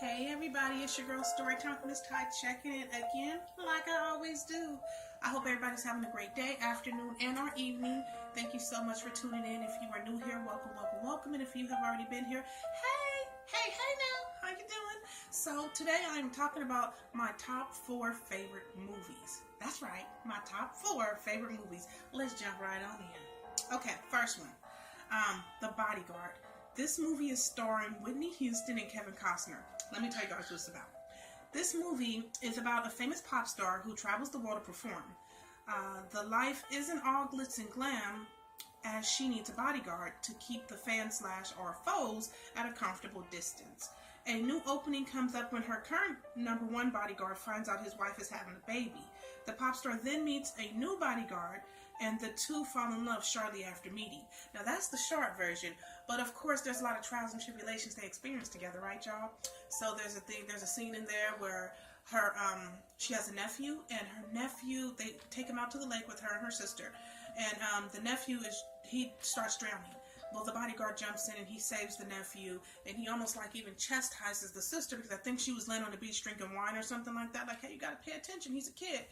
Hey everybody, it's your girl Storytime with Miss Ty checking in again like I always do. I hope everybody's having a great day, afternoon, and or evening. Thank you so much for tuning in. If you are new here, welcome, welcome, welcome. And if you have already been here, hey now, how you doing? So today I'm talking about my top 4 favorite movies. That's right, my top 4 favorite movies. Let's jump right on in. Okay, first one, The Bodyguard. This movie is starring Whitney Houston and Kevin Costner. Let me tell you guys what it's about. This movie is about a famous pop star who travels the world to perform. The life isn't all glitz and glam, as she needs a bodyguard to keep the fans or foes at a comfortable distance. A new opening comes up when her current #1 bodyguard finds out his wife is having a baby. The pop star then meets a new bodyguard, and the two fall in love shortly after meeting. Now that's the short version, but of course there's a lot of trials and tribulations they experience together, right, y'all? So there's a scene in there where she has a nephew, and her nephew, they take him out to the lake with her and her sister, and the nephew he starts drowning. Well, the bodyguard jumps in and he saves the nephew, and he almost like even chastises the sister because I think she was laying on the beach drinking wine or something like that. Like, hey, you gotta pay attention. He's a kid.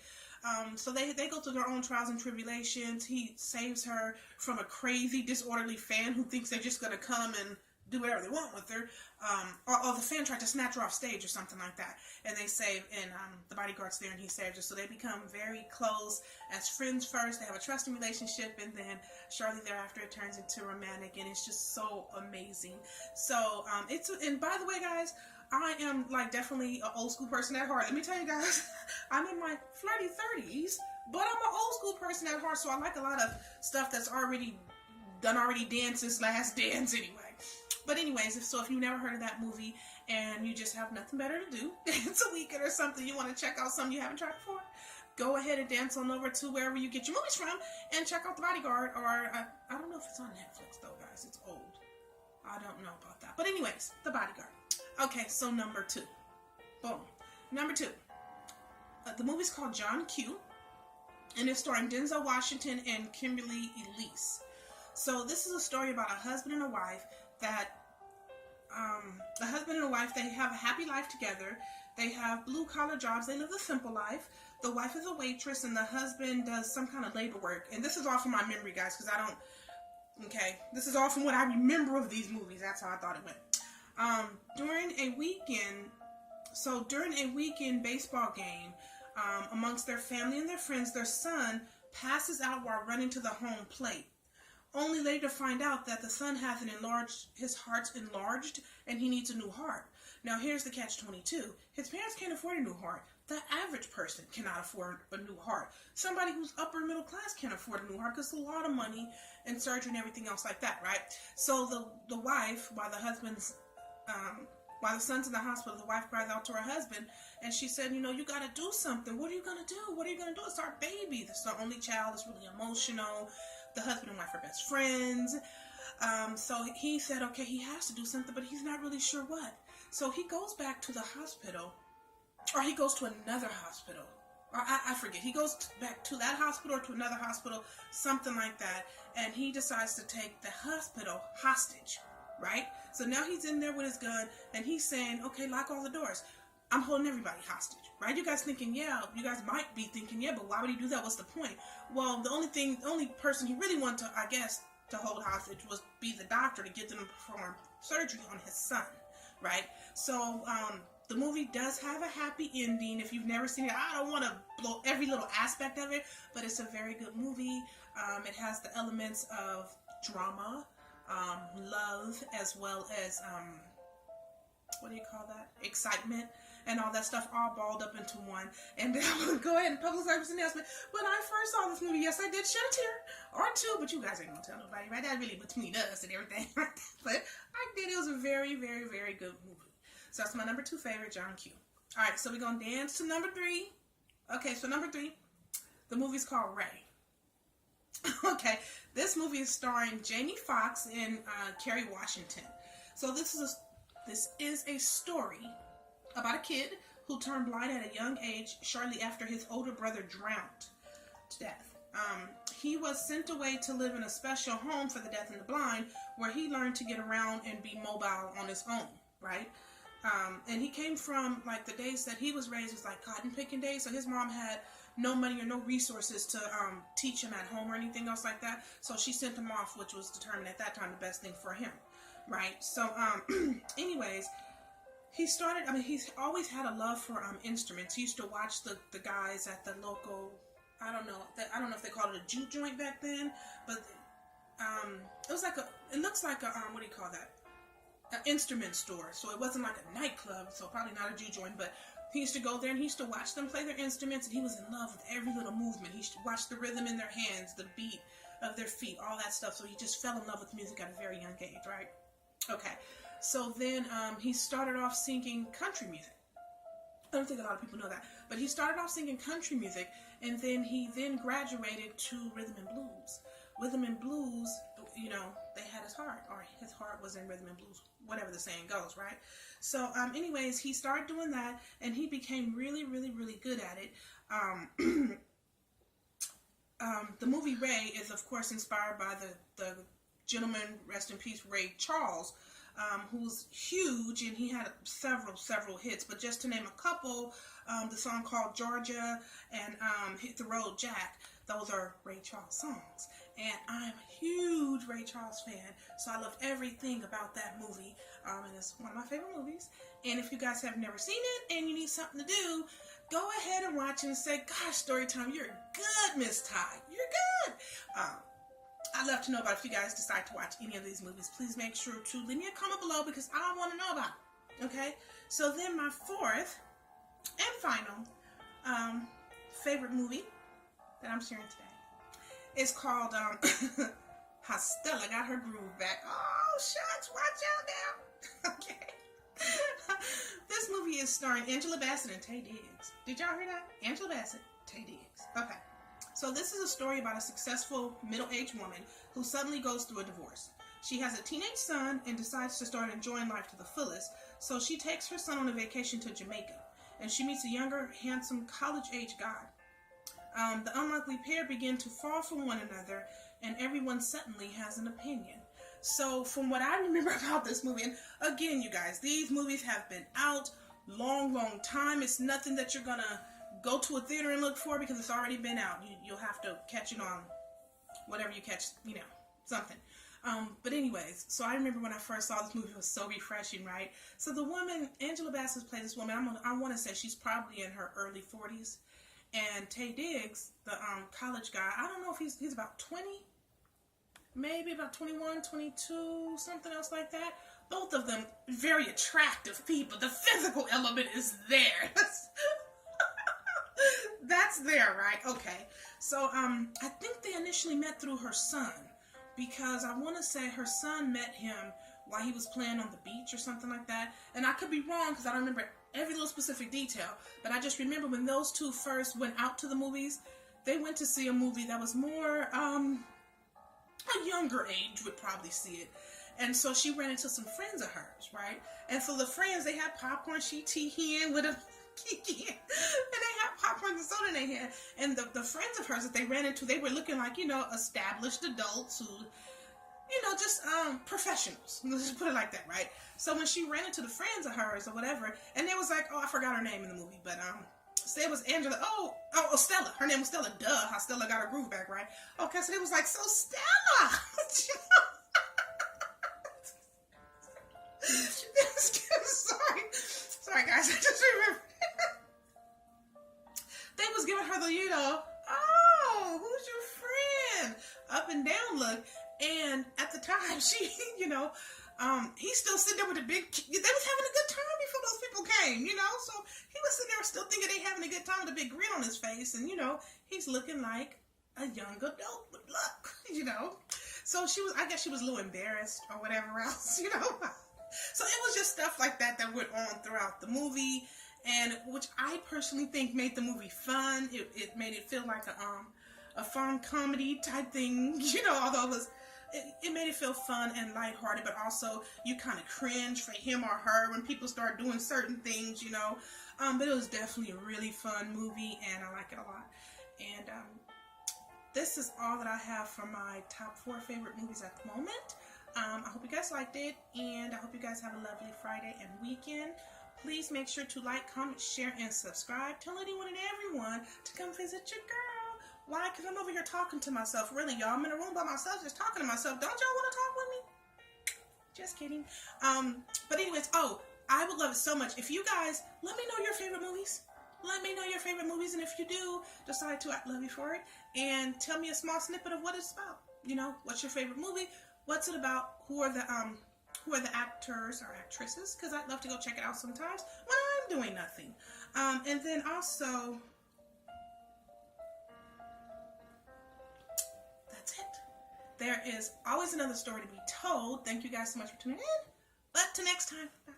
So they go through their own trials and tribulations. He saves her from a crazy, disorderly fan who thinks they're just gonna come and do whatever they want with her. Or the fan tried to snatch her off stage or something like that. And they save, and the bodyguard's there and he saves her. So they become very close as friends first. They have a trusting relationship, and then shortly thereafter it turns into romantic, and it's just so amazing. So and by the way, guys, I am like definitely an old school person at heart. Let me tell you guys, I'm in my flirty 30s, but I'm an old school person at heart, so I like a lot of stuff that's already danced since Last Dance anyway. But anyways, so if you've never heard of that movie and you just have nothing better to do, it's a weekend or something, you want to check out something you haven't tried before, go ahead and dance on over to wherever you get your movies from and check out The Bodyguard. Or I don't know if it's on Netflix though, guys. It's old. I don't know about that. But anyways, The Bodyguard. Okay, so number 2. Boom. Number 2. The movie's called John Q, and it's starring Denzel Washington and Kimberly Elise. So this is a story about a husband and a wife that they have a happy life together. They have blue-collar jobs. They live a simple life. The wife is a waitress, and the husband does some kind of labor work. And this is all from my memory, guys, because this is all from what I remember of these movies. That's how I thought it went. During a weekend baseball game, amongst their family and their friends, their son passes out while running to the home plate. Only later to find out that the son has his heart's enlarged, and he needs a new heart. Now here's the catch-22. His parents can't afford a new heart. The average person cannot afford a new heart. Somebody who's upper middle class can't afford a new heart because it's a lot of money and surgery and everything else like that, right? So the wife, while the son's in the hospital, the wife cries out to her husband, and she said, you got to do something. What are you going to do? What are you going to do? It's our baby. It's our only child. It's really emotional. The husband and wife are best friends. So he said, okay, he has to do something, but he's not really sure what. So he goes back to the hospital, or he goes to another hospital. Or I forget. He goes back to that hospital or to another hospital, something like that, and he decides to take the hospital hostage, right? So now he's in there with his gun, and he's saying, okay, lock all the doors. I'm holding everybody hostage, right? You guys might be thinking, yeah, but why would he do that? What's the point? Well, the only person he really wanted to, I guess, to hold hostage was be the doctor to get them to perform surgery on his son, right? So, the movie does have a happy ending. If you've never seen it, I don't want to blow every little aspect of it, but it's a very good movie. It has the elements of drama, love, as well as, excitement, and all that stuff all balled up into one. And then I'm going to go ahead and public service announcement. When I first saw this movie, yes, I did shed a tear or two, but you guys ain't going to tell nobody, right? That's really between us and everything. But I did. It was a very, very, very good movie. So that's my number 2 favorite, John Q. All right, so we're going to dance to number 3. Okay, so number 3, the movie's called Ray. Okay, this movie is starring Jamie Foxx and Kerry Washington. So this is a story about a kid who turned blind at a young age shortly after his older brother drowned to death. He was sent away to live in a special home for the deaf and the blind, where he learned to get around and be mobile on his own, right? And he came from like the days that he was raised was like cotton picking days. So his mom had no money or no resources to teach him at home or anything else like that. So she sent him off, which was determined at that time the best thing for him, right? So, anyways, he started. I mean, he's always had a love for instruments. He used to watch the guys at the local. I don't know if they called it a juke joint back then, but it was like it looks like a what do you call that? An instrument store. So it wasn't like a nightclub, so probably not a juke joint, but he used to go there and he used to watch them play their instruments, and he was in love with every little movement. He used to watch the rhythm in their hands, the beat of their feet, all that stuff. So he just fell in love with music at a very young age, right? Okay. So then he started off singing country music. I don't think a lot of people know that, but he started off singing country music, and then he graduated to rhythm and blues. Rhythm and blues, you know, they had his heart, or his heart was in rhythm and blues, whatever the saying goes, right? So, anyways, he started doing that, and he became really, really, really good at it. The movie Ray is, of course, inspired by the gentleman, rest in peace, Ray Charles, who's huge, and he had several hits. But just to name a couple, the song called Georgia and Hit the Road Jack, those are Ray Charles songs. And I'm a huge Ray Charles fan, so I love everything about that movie. And it's one of my favorite movies. And if you guys have never seen it and you need something to do, go ahead and watch it and say, gosh, Storytime, you're good, Miss Ty. You're good. I'd love to know about if you guys decide to watch any of these movies. Please make sure to leave me a comment below because I want to know about it. Okay? So then my fourth and final favorite movie that I'm sharing today is called How Stella Got Her Groove Back. Oh, shucks. Watch out now. Okay. This movie is starring Angela Bassett and Taye Diggs. Did y'all hear that? Angela Bassett, Taye Diggs. Okay. So this is a story about a successful middle-aged woman who suddenly goes through a divorce. She has a teenage son and decides to start enjoying life to the fullest, so she takes her son on a vacation to Jamaica, and she meets a younger, handsome, college-age guy. The unlikely pair begin to fall for one another, and everyone suddenly has an opinion. So from what I remember about this movie, and again, you guys, these movies have been out long time. It's nothing that you're gonna go to a theater and look for because it's already been out. You'll have to catch it on whatever you catch, you know, something. But anyways, so I remember when I first saw this movie, it was so refreshing, right? So the woman, Angela Bassett plays this woman, I want to say she's probably in her early 40s. And Taye Diggs, the college guy, I don't know if he's about 20, maybe about 21, 22, something else like that. Both of them very attractive people. The physical element is there. That's there, right? Okay. So, I think they initially met through her son, because I want to say her son met him while he was playing on the beach or something like that. And I could be wrong because I don't remember every little specific detail, but I just remember when those two first went out to the movies, they went to see a movie that was more, a younger age would probably see it. And so she ran into some friends of hers, right? And so the friends, they had popcorn, she tea in with a kiki, and they had popcorn and soda in their hand. And the friends of hers that they ran into, they were looking like, you know, established adults who, you know, just professionals. Let's just put it like that, right? So when she ran into the friends of hers or whatever, and they was like, oh, I forgot her name in the movie, but so it was Angela. Oh, Stella. Her name was Stella. Duh, how Stella got her groove back, right? Okay, so it was like, so Stella. Sorry guys, I just remembered. They was giving her the, you know, oh, who's your friend? Up and down look. And at the time, she, you know, he's still sitting there with a big, they was having a good time before those people came, you know, so he was sitting there still thinking they having a good time with a big grin on his face, and, you know, he's looking like a young adult with luck, you know. So she was, I guess she was a little embarrassed or whatever else, you know. So it was just stuff like that that went on throughout the movie, and which I personally think made the movie fun. It made it feel like a fun comedy type thing, you know, although it was, it made it feel fun and lighthearted, but also you kind of cringe for him or her when people start doing certain things, you know. But it was definitely a really fun movie, and I like it a lot. And this is all that I have for my top 4 favorite movies at the moment. I hope you guys liked it, and I hope you guys have a lovely Friday and weekend. Please make sure to like, comment, share, and subscribe. Tell anyone and everyone to come visit your girl. Why? Because I'm over here talking to myself. Really, y'all. I'm in a room by myself just talking to myself. Don't y'all want to talk with me? Just kidding. But anyways, I would love it so much if you guys let me know your favorite movies. Let me know your favorite movies, and if you do decide to, I'd love you for it. And tell me a small snippet of what it's about. You know, what's your favorite movie? What's it about? Who are the actors or actresses? Because I'd love to go check it out sometimes when I'm doing nothing. And then also, that's it. There is always another story to be told. Thank you guys so much for tuning in. But till next time. Bye.